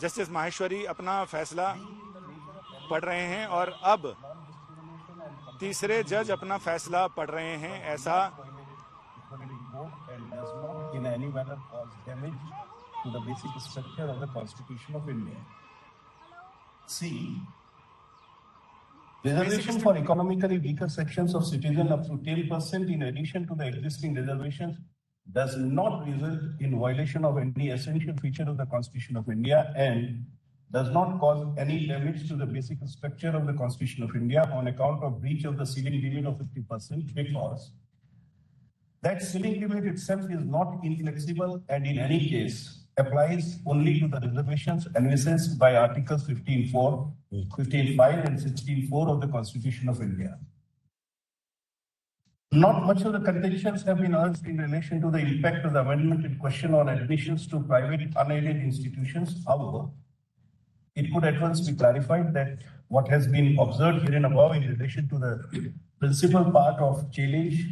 Justice Maheshwari अपना फैसला पढ़ रहे हैं और अब तीसरे जज अपना फैसला पढ़ रहे हैं। ऐसा in any manner cause damage to the basic structure of the Constitution of India. C. Reservation for economically weaker sections of citizens up to 10% in addition to the existing reservations does not result in violation of any essential feature of the Constitution of India and does not cause any damage to the basic structure of the Constitution of India on account of breach of the ceiling limit of 50% because that ceiling limit itself is not inflexible and in any case applies only to the reservations envisaged by Articles 15.4, 15.5 and 16.4 of the Constitution of India. Not much of the contentions have been urged in relation to the impact of the amendment in question on admissions to private unaided institutions. However, it could at once be clarified that what has been observed here and above in relation to the principal part of challenge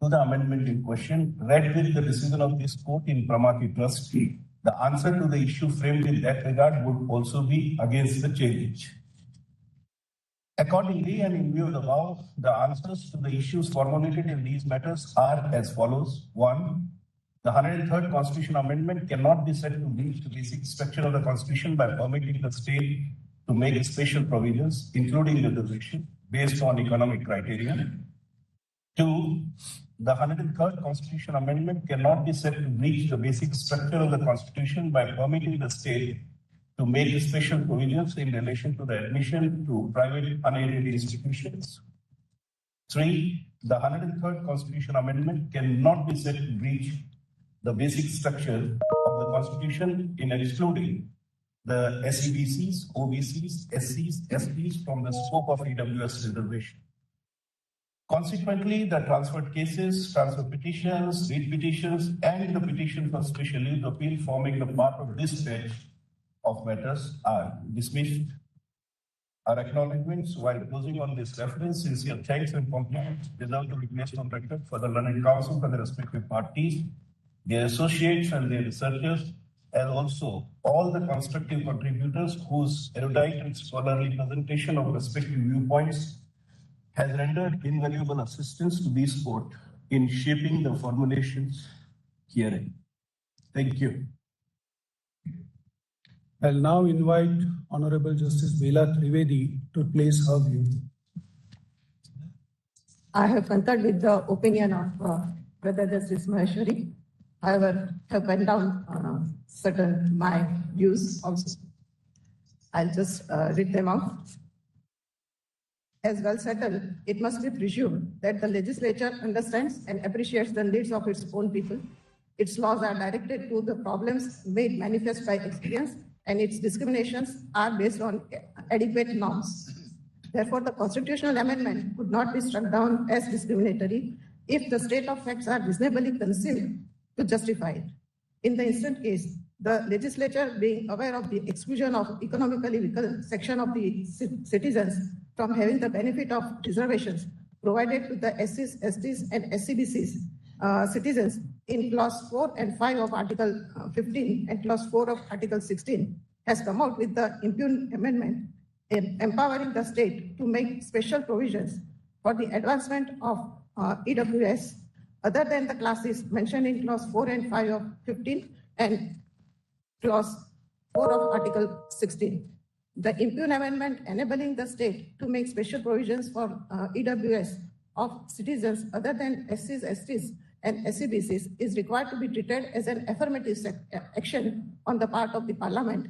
to the amendment in question, read with the decision of this court in Pramati Trust, the answer to the issue framed in that regard would also be against the challenge. Accordingly, and in view of the above, the answers to the issues formulated in these matters are as follows. 1. The 103rd Constitution Amendment cannot be said to breach the basic structure of the Constitution by permitting the state to make special provisions, including reservation, based on economic criteria. 2. The 103rd Constitution Amendment cannot be said to breach the basic structure of the Constitution by permitting the state to make special provisions in relation to the admission to private unaided institutions. 3. The 103rd Constitution Amendment cannot be said to breach the basic structure of the Constitution in excluding the SEBCs, OBCs, SCs, STs from the scope of EWS reservation. Consequently, the transferred cases, transfer petitions, read petitions, and the petition for special leave appeal forming the part of this batch of matters are dismissed. Our acknowledgements while closing on this reference, sincere thanks and compliments deserve to be placed on record for the learned counsel for the respective parties, their associates and their researchers, and also all the constructive contributors whose erudite and scholarly presentation of respective viewpoints has rendered invaluable assistance to this court in shaping the formulations herein. Thank you. I'll now invite Honorable Justice Bela Trivedi to place her view. I have concurred with the opinion of Brother Justice Maheshwari. However, have penned down certain my views also. I'll just read them out. As well settled, it must be presumed that the legislature understands and appreciates the needs of its own people. Its laws are directed to the problems made manifest by experience, and its discriminations are based on adequate norms. Therefore, the constitutional amendment could not be struck down as discriminatory if the state of facts are reasonably conceived to justify it. In the instant case, the legislature, being aware of the exclusion of economically weaker section of the citizens from having the benefit of reservations provided to the SCs, STs, and SCBCs citizens in Clause 4 and 5 of Article 15 and Clause 4 of Article 16, has come out with the impugned amendment empowering the state to make special provisions for the advancement of EWS other than the classes mentioned in Clause 4 and 5 of 15 and Clause 4 of Article 16. The impugned amendment enabling the state to make special provisions for EWS of citizens other than SCs, STs, and SCBCs is required to be treated as an affirmative action on the part of the Parliament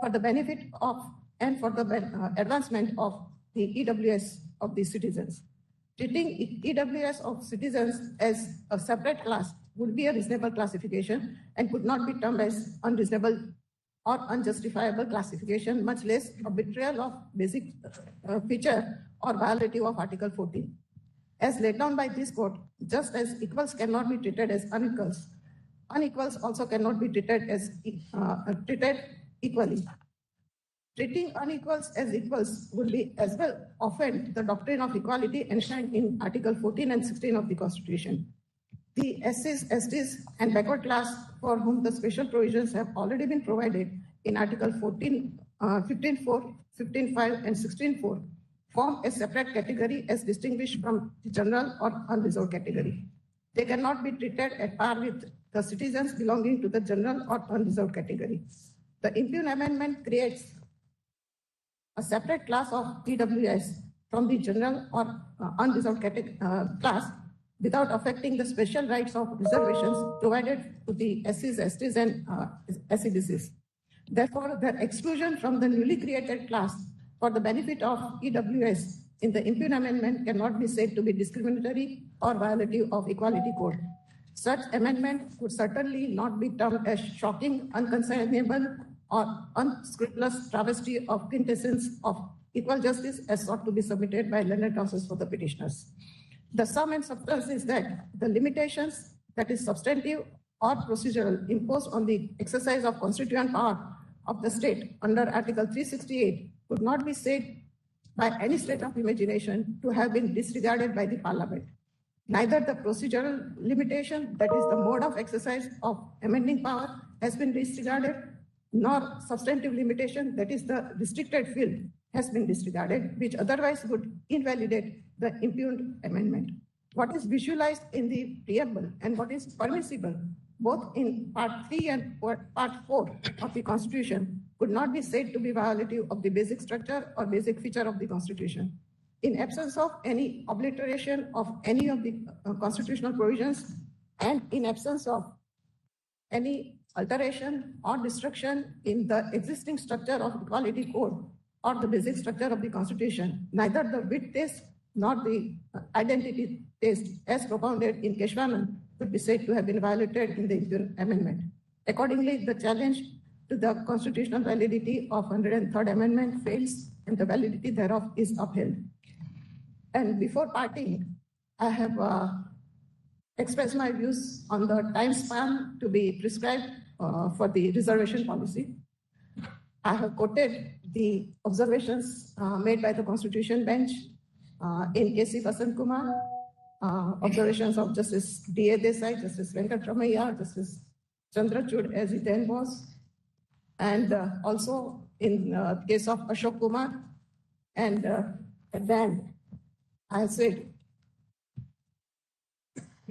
for the benefit of and for the advancement of the EWS of the citizens. Treating EWS of citizens as a separate class would be a reasonable classification and could not be termed as unreasonable or unjustifiable classification, much less a betrayal of basic feature or violative of Article 14. As laid down by this court, just as equals cannot be treated as unequals, unequals also cannot be treated as treated equally. Treating unequals as equals would be as well offend the doctrine of equality enshrined in Article 14 and 16 of the Constitution. The SCs, STs, and backward class for whom the special provisions have already been provided in Article 14, 15.4, 15.5, and 16.4 form a separate category as distinguished from the general or unreserved category. They cannot be treated at par with the citizens belonging to the general or unreserved category. The Impune Amendment creates a separate class of EWS from the general or unreserved class without affecting the special rights of reservations provided to the SCs, STs, and SCBCs. Therefore, their exclusion from the newly created class for the benefit of EWS in the Impune Amendment cannot be said to be discriminatory or violative of Equality Code. Such amendment would certainly not be termed as shocking, unconscionable, or unscrupulous travesty of quintessence of equal justice as sought to be submitted by learned counsels for the petitioners. The sum and substance is that the limitations, that is substantive or procedural, imposed on the exercise of constituent power of the state under Article 368 could not be said by any stretch of imagination to have been disregarded by the Parliament. Neither the procedural limitation, that is the mode of exercise of amending power, has been disregarded, nor substantive limitation, that is the restricted field, has been disregarded, which otherwise would invalidate the impugned amendment. What is visualized in the preamble and what is permissible, both in Part 3 and Part 4 of the Constitution, could not be said to be violative of the basic structure or basic feature of the Constitution. In absence of any obliteration of any of the constitutional provisions and in absence of any alteration or destruction in the existing structure of Equality Code or the basic structure of the Constitution, neither the width test nor the identity test as propounded in Keshwanand could be said to have been violated in the Impune Amendment. Accordingly, the challenge to the constitutional validity of 103rd Amendment fails and the validity thereof is upheld. And before parting, I have expressed my views on the time span to be prescribed for the reservation policy. I have quoted the observations made by the Constitution Bench in K.C. Vasant Kumar, observations of Justice D.A. Desai, Justice Venkatramaiah, Justice Chandrachud as he then was, and also in the case of Ashok Kumar. And then I said,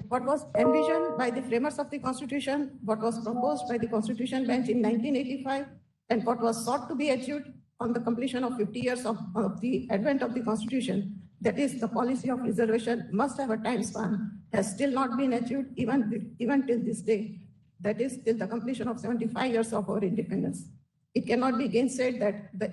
what was envisioned by the framers of the Constitution, what was proposed by the Constitution Bench in 1985, and what was sought to be achieved on the completion of 50 years of the advent of the Constitution, that is, the policy of reservation must have a time span, has still not been achieved even till this day, that is, till the completion of 75 years of our independence. It cannot be gainsaid that the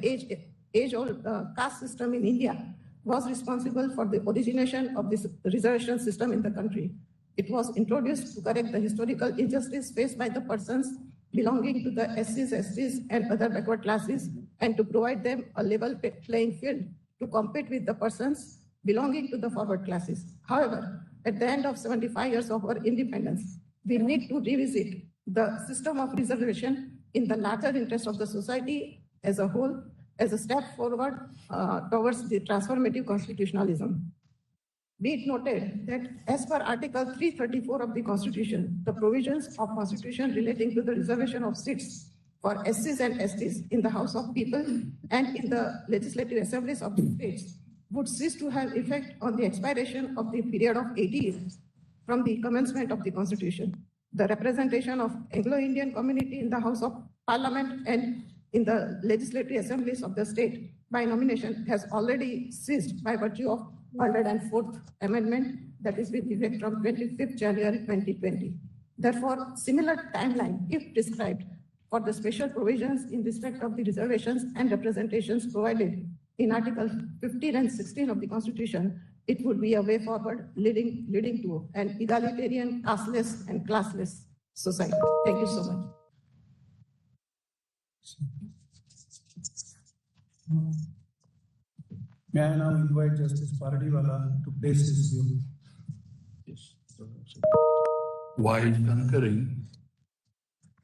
age-old caste system in India was responsible for the origination of this reservation system in the country. It was introduced to correct the historical injustice faced by the persons belonging to the SCs, STs, and other backward classes, and to provide them a level playing field to compete with the persons belonging to the forward classes. However, at the end of 75 years of our independence, we need to revisit the system of reservation in the larger interest of the society as a whole, as a step forward towards the transformative constitutionalism. Be it noted that as per Article 334 of the Constitution, the provisions of Constitution relating to the reservation of seats for SCs and STs in the House of People and in the legislative assemblies of the states would cease to have effect on the expiration of the period of 80 years from the commencement of the Constitution. The representation of Anglo-Indian community in the House of Parliament and in the legislative assemblies of the state by nomination has already ceased by virtue of 104th Amendment, that is with effect from 25th January 2020. Therefore, similar timeline, if prescribed, for the special provisions in respect of the reservations and representations provided in Articles 15 and 16 of the Constitution, it would be a way forward leading to an egalitarian, casteless, and classless society. Thank you so much. May I now invite Justice Paradiwala to place his view? While concurring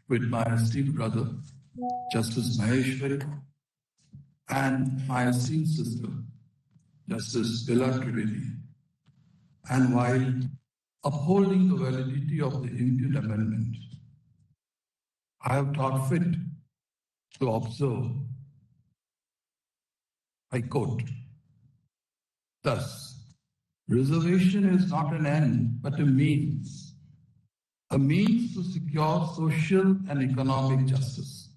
with my esteemed brother, Justice Maheshwari, and my esteemed sister, Justice Bila Trivedi, and while upholding the validity of the Impune Amendment, I have thought fit to observe. I quote, thus, reservation is not an end, but a means to secure social and economic justice.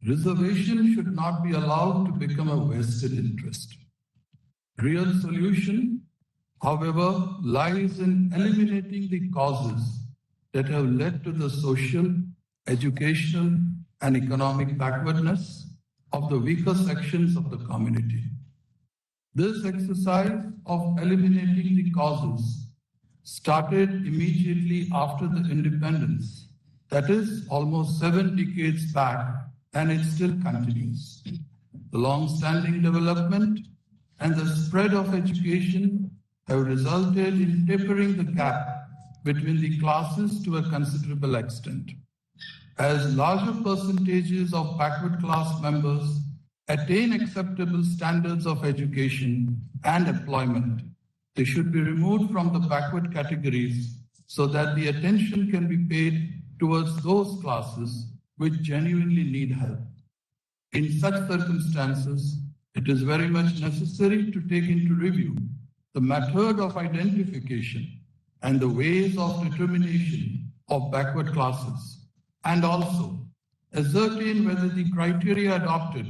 Reservation should not be allowed to become a vested interest. Real solution, however, lies in eliminating the causes that have led to the social, educational, and economic backwardness of the weaker sections of the community. This exercise of eliminating the causes started immediately after the independence, that is almost 7 decades back, and it still continues. The long-standing development and the spread of education have resulted in tapering the gap between the classes to a considerable extent. As larger percentages of backward class members attain acceptable standards of education and employment, they should be removed from the backward categories so that the attention can be paid towards those classes which genuinely need help. In such circumstances, it is very much necessary to take into review the method of identification and the ways of determination of backward classes, and also ascertain whether the criteria adopted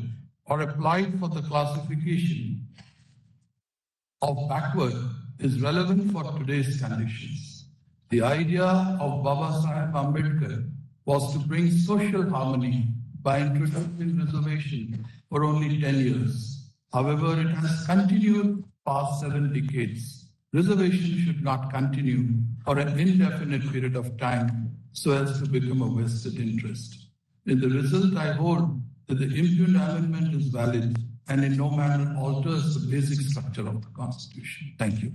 or applied for the classification of backward is relevant for today's conditions. The idea of Babasaheb Ambedkar was to bring social harmony by introducing reservation for only 10 years. However, it has continued past 7 decades. Reservation should not continue for an indefinite period of time so as to become a vested interest. In the result, I hold that the impugned amendment is valid and in no manner alters the basic structure of the Constitution. Thank you.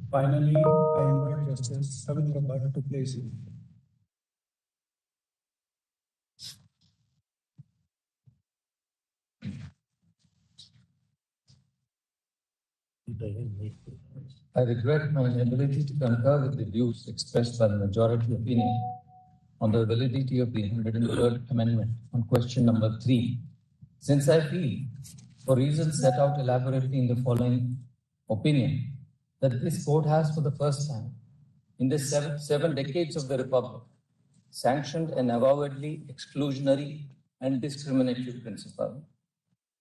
Finally, I invite Justice Ravindra Bhatt to place it. I regret my inability to concur with the views expressed by the majority opinion on the validity of the 103rd Amendment on question number 3, since I feel, for reasons set out elaborately in the following opinion, that this court has for the first time in the seven decades of the Republic sanctioned an avowedly exclusionary and discriminatory principle.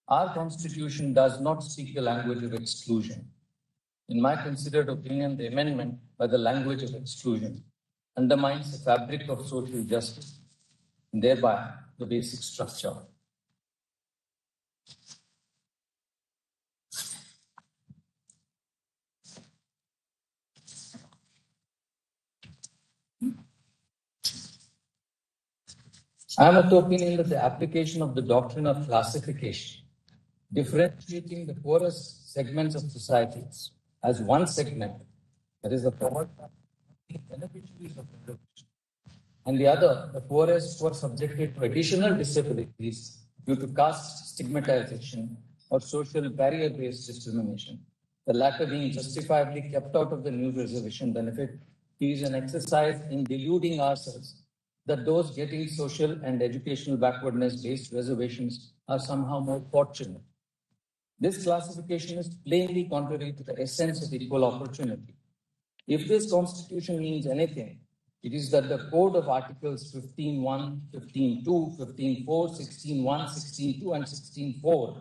Our Constitution does not speak the language of exclusion. In my considered opinion, the amendment by the language of exclusion undermines the fabric of social justice and thereby the basic structure. I am of the opinion that the application of the doctrine of classification, differentiating the poorest segments of societies as one segment, that is the poor beneficiaries of reservation, and the other, the poorest who are subjected to additional disabilities due to caste stigmatization or social barrier-based discrimination, the latter being justifiably kept out of the new reservation benefit, is an exercise in deluding ourselves that those getting social and educational backwardness-based reservations are somehow more fortunate. This classification is plainly contrary to the essence of equal opportunity. If this Constitution means anything, it is that the code of Articles 15.1, 15.2, 15.4, 16.1, 16.2 and 16.4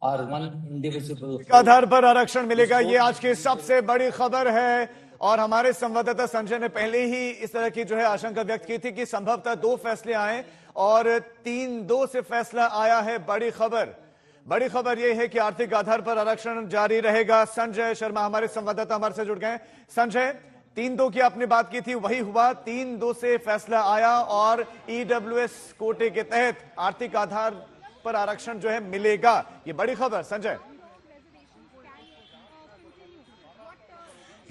are one indivisible. आधार पर आरक्षण मिलेगा, ये आज की सबसे बड़ी खबर है। और हमारे संवाददाता संजय ने पहले ही इस तरह की जो है आशंका व्यक्त की थी कि संभवतः 2 फैसले आए और 3-2 से फैसला आया है। बड़ी खबर यह है कि आर्थिक आधार पर आरक्षण जारी रहेगा। संजय शर्मा हमारे संवाददाता हमारे से जुड़ गए। संजय, 3-2 की आपने बात की थी, वही हुआ, 3-2 से फैसला आया और ईडब्ल्यूएस कोटे के तहत आर्थिक आधार पर आरक्षण जो है मिलेगा। ये बड़ी खबर संजय।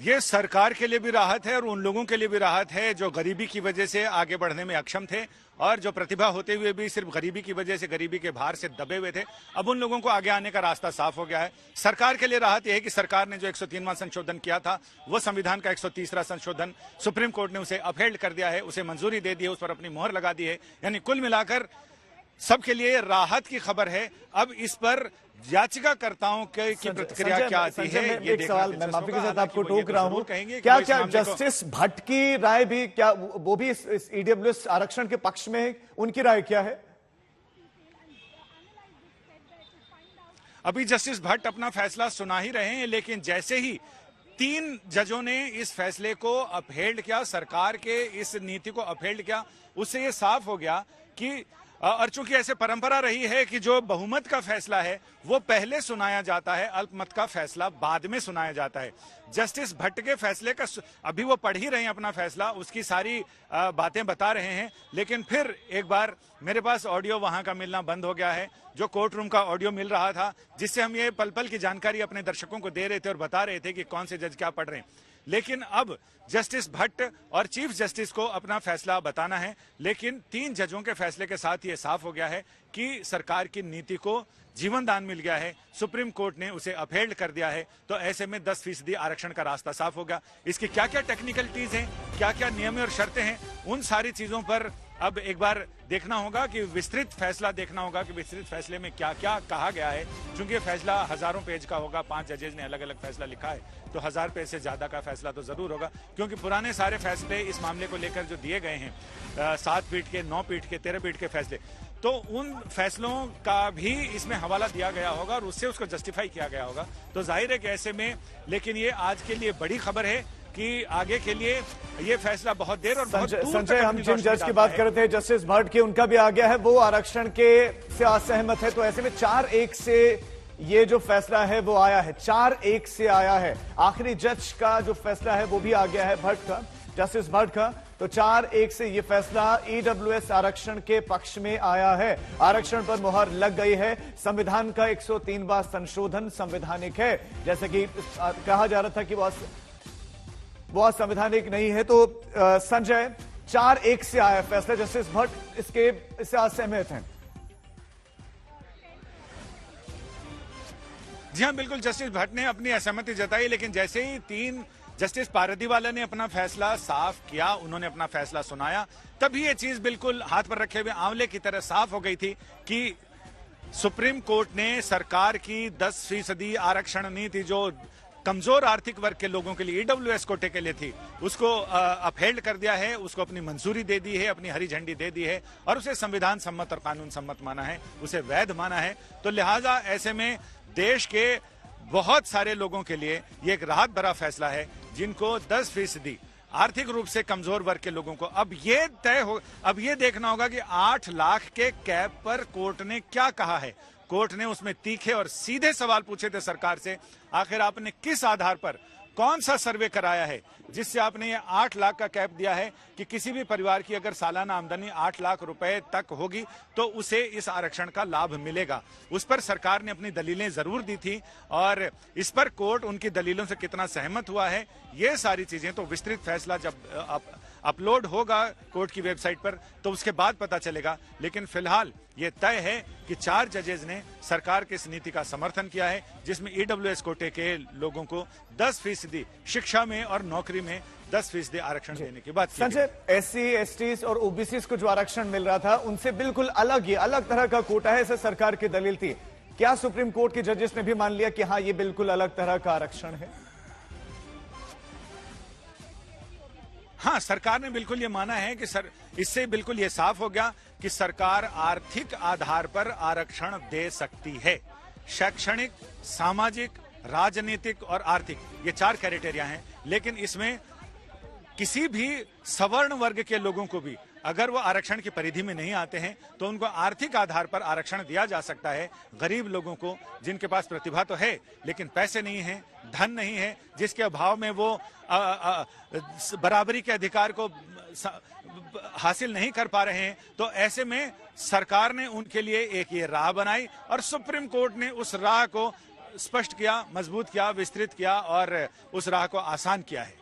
ये सरकार के लिए भी राहत है और उन लोगों के लिए भी राहत है जो गरीबी की वजह से आगे बढ़ने में अक्षम थे और जो प्रतिभा होते हुए भी सिर्फ गरीबी की वजह से, गरीबी के भार से दबे हुए थे। अब उन लोगों को आगे आने का रास्ता साफ हो गया है। सरकार के लिए राहत यह है कि सरकार ने जो 103वां संशोधन किया था, वो संविधान का 130वां संशोधन सुप्रीम कोर्ट ने उसे अपहेल्ड कर दिया है, उसे मंजूरी दे दी है, उस पर अपनी मोहर लगा दी है। यानी कुल मिलाकर सबके लिए राहत की खबर है। अब इस पर याचिकाकर्ताओं की प्रतिक्रिया क्या आती है, ये एक सवाल मैं माफी के साथ आपको टोक रहा हूं, कहेंगे क्या क्या जस्टिस भट्ट की राय भी, क्या वो भी इस ईडब्ल्यूएस आरक्षण के पक्ष में है? उनकी राय क्या है? अभी जस्टिस भट्ट अपना फैसला सुना ही रहे हैं, लेकिन जैसे ही 3 जजों ने इस फैसले को अपहेल्ड किया, सरकार के इस नीति को अपहेल्ड किया, उससे ये साफ हो गया कि और चूंकि ऐसे परंपरा रही है कि जो बहुमत का फैसला है वो पहले सुनाया जाता है, अल्पमत का फैसला बाद में सुनाया जाता है। जस्टिस भट्ट के फैसले का अभी वो पढ़ ही रहे हैं अपना फैसला, उसकी सारी बातें बता रहे हैं, लेकिन फिर एक बार मेरे पास ऑडियो वहां का मिलना बंद हो गया है, जो कोर्ट रूम का ऑडियो मिल रहा था, जिससे हम ये पल पल की जानकारी अपने दर्शकों को दे रहे थे और बता रहे थे कि कौन से जज क्या पढ़ रहे हैं। लेकिन अब जस्टिस भट्ट और चीफ जस्टिस को अपना फैसला बताना है, लेकिन 3 जजों के फैसले के साथ ये साफ हो गया है कि सरकार की नीति को जीवन दान मिल गया है, सुप्रीम कोर्ट ने उसे अपहेल्ड कर दिया है, तो ऐसे में 10% आरक्षण का रास्ता साफ होगा। इसकी क्या क्या टेक्निकलिटीज हैं, क्या क्या नियम और शर्तें हैं, उन सारी चीजों पर अब एक बार देखना होगा कि विस्तृत फैसला देखना होगा कि विस्तृत फैसले में क्या क्या कहा गया है। चूंकि फैसला हजारों पेज का होगा, 5 जजेज ने अलग अलग फैसला लिखा है, तो 1000 पेज से ज्यादा का फैसला तो जरूर होगा, क्योंकि पुराने सारे फैसले इस मामले को लेकर जो दिए गए हैं, 7 पीठ के, 9 पीठ के, 13 पीठ के फैसले, तो उन फैसलों का भी इसमें हवाला दिया गया होगा और उससे उसको जस्टिफाई किया गया होगा। तो जाहिर है कि ऐसे में, लेकिन ये आज के लिए बड़ी खबर है कि आगे के लिए ये फैसला बहुत देर और बहुत दूर संजय, तक हम जिन जज की बात कर रहे थे जस्टिस भट्ट की, उनका भी आ गया है, वो आरक्षण के से असहमत है, तो ऐसे में 4-1 से ये जो फैसला है वो आया है, 4-1 से आया है। आखिरी जज का जो फैसला है वो भी आ गया है भट्ट का, जस्टिस भट्ट का, तो 4-1 से ये फैसला ईडब्ल्यूएस आरक्षण के पक्ष में आया है। आरक्षण पर मुहर लग गई है। संविधान का 103वां संशोधन संवैधानिक है, जैसे कि कहा जा रहा था कि वो असंवैधानिक नहीं है। तो संजय, 4-1 से आया फैसला, जस्टिस भट्ट इससे असहमत हैं। जी हाँ, बिल्कुल, जस्टिस भट्ट ने अपनी असहमति जताई, लेकिन जैसे ही 3 जस्टिस पारदीवाला ने अपना फैसला साफ किया, उन्होंने अपना फैसला सुनाया, तभी ये चीज बिल्कुल हाथ पर रखे हुए आंवले की तरह साफ हो गई थी कि सुप्रीम कोर्ट ने सरकार की 10% आरक्षण नीति जो कमजोर आर्थिक वर्ग के लोगों के लिए, ईडब्ल्यूएस कोटे के लिए थी, उसको अपहेल्ड कर दिया है, उसको अपनी मंजूरी दे दी है, अपनी हरी झंडी दे दी है और उसे संविधान सम्मत और कानून सम्मत माना है, उसे वैध माना है। तो लिहाजा ऐसे में देश के बहुत सारे लोगों के लिए ये एक राहत भरा फैसला है, जिनको 10% आर्थिक रूप से कमजोर वर्ग के लोगों को अब ये देखना होगा कि 8 लाख के कैप पर कोर्ट ने क्या कहा है। कोर्ट ने उसमें तीखे और सीधे सवाल पूछे थे सरकार से, आखिर आपने किस आधार पर, कौन सा सर्वे कराया है जिससे आपने ये 8 लाख का कैप दिया है कि किसी भी परिवार की अगर सालाना आमदनी 8 लाख रुपए तक होगी तो उसे इस आरक्षण का लाभ मिलेगा। उस पर सरकार ने अपनी दलीलें जरूर दी थी और इस पर कोर्ट उनकी दलीलों से कितना सहमत हुआ है, ये सारी चीजें तो विस्तृत फैसला जब अपलोड होगा कोर्ट की वेबसाइट पर तो उसके बाद पता चलेगा। लेकिन फिलहाल ये तय है कि 4 जजेज ने सरकार की इस नीति का समर्थन किया है, जिसमें ईडब्ल्यूएस कोटे के लोगों को 10% शिक्षा में और नौकरी में 10% आरक्षण देने की बात। संजय, एससी, एसटी और ओबीसी को जो आरक्षण मिल रहा था उनसे बिल्कुल अलग तरह का कोटा है, ऐसे सरकार की दलील थी। क्या सुप्रीम कोर्ट के जजेस ने भी मान लिया कि हाँ, ये बिल्कुल अलग तरह का आरक्षण है? हाँ, सरकार ने बिल्कुल ये माना है कि इससे बिल्कुल ये साफ हो गया कि सरकार आर्थिक आधार पर आरक्षण दे सकती है। शैक्षणिक, सामाजिक, राजनीतिक और आर्थिक, ये 4 क्राइटेरिया हैं, लेकिन इसमें किसी भी सवर्ण वर्ग के लोगों को भी अगर वो आरक्षण की परिधि में नहीं आते हैं तो उनको आर्थिक आधार पर आरक्षण दिया जा सकता है। गरीब लोगों को, जिनके पास प्रतिभा तो है लेकिन पैसे नहीं है, धन नहीं है, जिसके अभाव में वो बराबरी के अधिकार को हासिल नहीं कर पा रहे हैं, तो ऐसे में सरकार ने उनके लिए एक ये राह बनाई और सुप्रीम कोर्ट ने उस राह को स्पष्ट किया, मजबूत किया, विस्तृत किया और उस राह को आसान किया है।